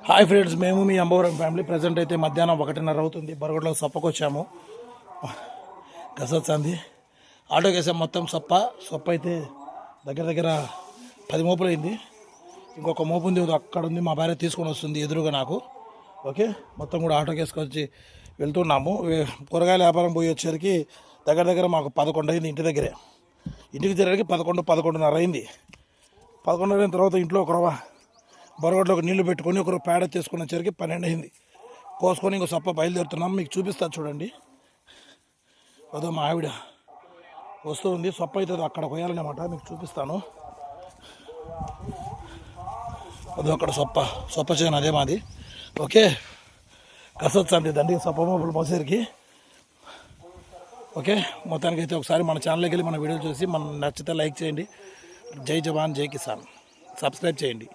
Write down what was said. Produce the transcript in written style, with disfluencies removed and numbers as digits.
Hi friends, మేము మీ Ambavaram family. Present అయితే మధ్యాహ్నం 1:30 అవుతుంది. బరగడ్లో సొప్పకు వచ్చాము. గసొచ్చింది ఆటోకి వేసాం. మొత్తం సొప్ప అయితే దగ్గర దగ్గర 10 మోపులు అయింది. ఇంకొక మోపు ఉంది, అక్కడ ఉంది. మా భార్య తీసుకొని వస్తుంది ఎదురుగా నాకు. ఓకే, మొత్తం కూడా ఆటోకి వేసుకొచ్చి వెళ్తున్నాము. కూరగాయల వ్యాపారం పోయి వచ్చేసరికి దగ్గర దగ్గర మాకు 11 అయింది. ఇంటికి చేరేసరికి 11:30 అయింది. 11 అయిన తర్వాత ఇంట్లో ఒక బొరగడ్లోకి నీళ్లు పెట్టుకొని ఒకరు పేడ తీసుకుని వచ్చేసరికి 12 అయింది. పోసుకొని ఇంకో సొప్ప బయలుదేరుతున్నాం. మీకు చూపిస్తా చూడండి. అదో మా ఆవిడ వస్తూ ఉంది. సొప్ప అయితే అక్కడ కొయ్యాలన్నమాట. మీకు చూపిస్తాను. అదో అక్కడ సొప్ప చేయను, అదే మాది. ఓకే, కసొచ్చండి దండి సొప్ప మోపులు మోసేరికి. ఓకే, మొత్తానికి అయితే ఒకసారి మన ఛానల్కి వెళ్ళి మన వీడియోలు చూసి మన నచ్చితే లైక్ చేయండి. జై జవాన్ జై కిసాన్, సబ్స్క్రైబ్ చేయండి.